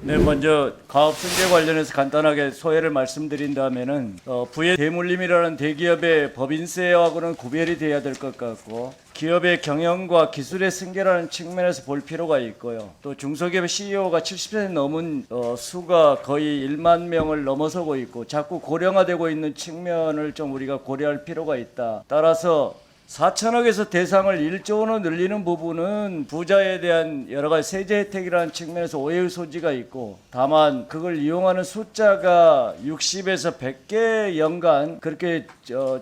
네, 먼저 가업승계 관련해서 간단하게 소회를 말씀드린다면은 부의 대물림이라는 대기업의 법인세하고는 구별이 돼야 될 것 같고, 기업의 경영과 기술의 승계라는 측면에서 볼 필요가 있고요. 또 중소기업의 CEO가 70세 넘은 수가 거의 1만 명을 넘어서고 있고 자꾸 고령화되고 있는 측면을 좀 우리가 고려할 필요가 있다. 따라서 4천억에서 대상을 1조 원으로 늘리는 부분은 부자에 대한 여러 가지 세제 혜택이라는 측면에서 오해의 소지가 있고, 다만 그걸 이용하는 숫자가 60에서 100개 연간 그렇게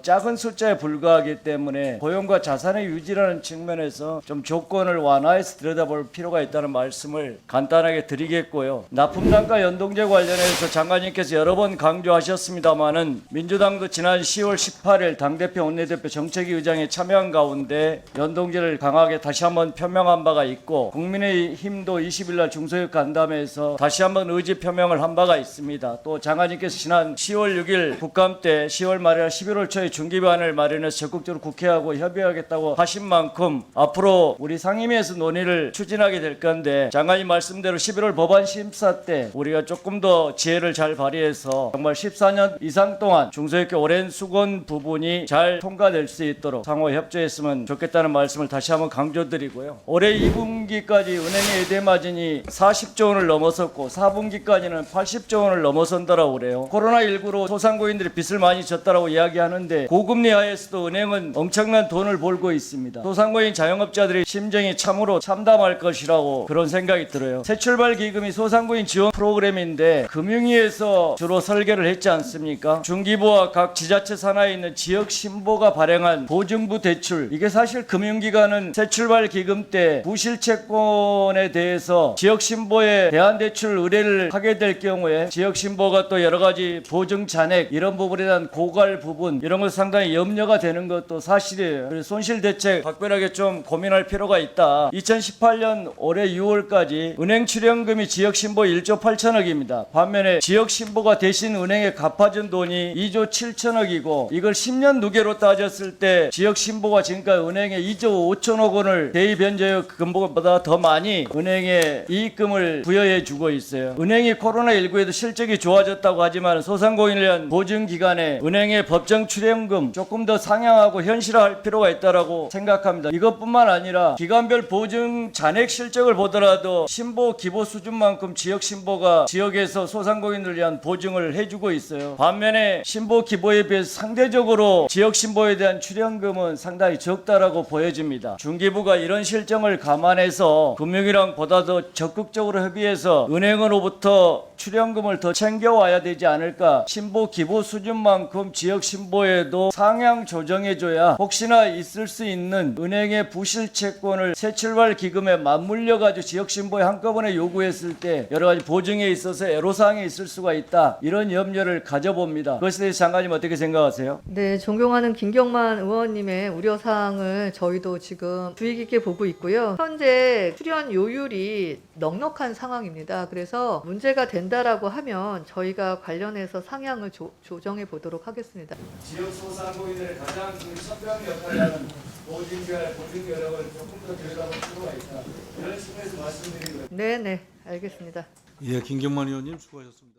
작은 숫자에 불과하기 때문에 고용과 자산의 유지라는 측면에서 좀 조건을 완화해서 들여다볼 필요가 있다는 말씀을 간단하게 드리겠고요. 납품단가 연동제 관련해서 장관님께서 여러 번 강조하셨습니다마는 민주당도 지난 10월 18일 당대표 원내대표 정책위 의장에 참여한 가운데 연동제를 강하게 다시 한번 표명한 바가 있고, 국민의힘도 20일 날 중소기업 간담회에서 다시 한번 의지 표명을 한 바가 있습니다. 또 장관님께서 지난 10월 6일 국감 때 10월 말이나 11월 초에 중기반을 마련해서 적극적으로 국회하고 협의하겠다고 하신 만큼 앞으로 우리 상임위에서 논의를 추진하게 될 건데, 장관님 말씀대로 11월 법안 심사 때 우리가 조금 더 지혜를 잘 발휘해서 정말 14년 이상 동안 중소기업 오랜 수건 부분이 잘 통과될 수 있도록 상호 협조했으면 좋겠다는 말씀을 다시 한번 강조드리고요. 올해 2분기까지 은행의 예대 마진이 40조 원을 넘어섰고 4분기까지는 80조 원을 넘어선다라고 그래요. 코로나19로 소상공인들이 빚을 많이 졌다라고 이야기하는데, 고금리 하에서도 은행은 엄청난 돈을 벌고 있습니다. 소상공인 자영업자들의 심정이 참으로 참담할 것이라고 그런 생각이 들어요. 새출발 기금이 소상공인 지원 프로그램인데 금융위에서 주로 설계를 했지 않습니까? 중기부와 각 지자체 산하에 있는 지역 신보가 발행한 보증부 대출, 이게 사실 금융기관은 새출발 기금 때 부실채권에 대해서 지역신보에 대한대출 의뢰를 하게 될 경우에 지역신보가 또 여러 가지 보증 잔액 이런 부분에 대한 고갈 부분 이런 것 상당히 염려가 되는 것도 사실이에요. 그래서 손실대책 각별하게 좀 고민할 필요가 있다. 2018년 올해 6월까지 은행 출연금이 지역신보 1조 8천억입니다. 반면에 지역신보가 대신 은행에 갚아준 돈이 2조 7천억이고, 이걸 10년 누계로 따졌을 때 지역신보가 지금까지 은행에 2조 5천억 원을 대입변제역 금보다 더 많이 은행에 이익금을 부여해 주고 있어요. 은행이 코로나19에도 실적이 좋아졌다고 하지만 소상공인을 위한 보증기관에 은행의 법정 출연금 조금 더 상향하고 현실화할 필요가 있다고 생각합니다. 이것뿐만 아니라 기관별 보증 잔액 실적을 보더라도 신보 기보 수준만큼 지역신보가 지역에서 소상공인을 위한 보증을 해주고 있어요. 반면에 신보 기보에 비해서 상대적으로 지역신보에 대한 출연금은 상당히 적다라고 보여집니다. 중기부가 이런 실정을 감안해서 금융이랑 보다 더 적극적으로 협의해서 은행으로부터 출연금을 더 챙겨와야 되지 않을까. 신보 기부 수준만큼 지역 신보에도 상향 조정해줘야 혹시나 있을 수 있는 은행의 부실 채권을 새출발 기금에 맞물려 가지고 지역 신보에 한꺼번에 요구했을 때 여러 가지 보증에 있어서 애로사항이 있을 수가 있다, 이런 염려를 가져봅니다. 그것에 대해서 장관님 어떻게 생각하세요? 네, 존경하는 김경만 의원님의 우려사항을 저희도 지금 주의 깊게 보고 있고요. 현재 출연 요율이 넉넉한 상황입니다. 그래서 문제가 된다라고 하면 저희가 관련해서 상향을 조정해 보도록 하겠습니다. 지역 소상공인들의 가장 선별 역할을 하는 보증 여력을 조금 더 들여다볼 필요가 있다, 이런 측면에서 말씀드린 거예요. 네, 알겠습니다. 예, 김경만 의원님 수고하셨습니다.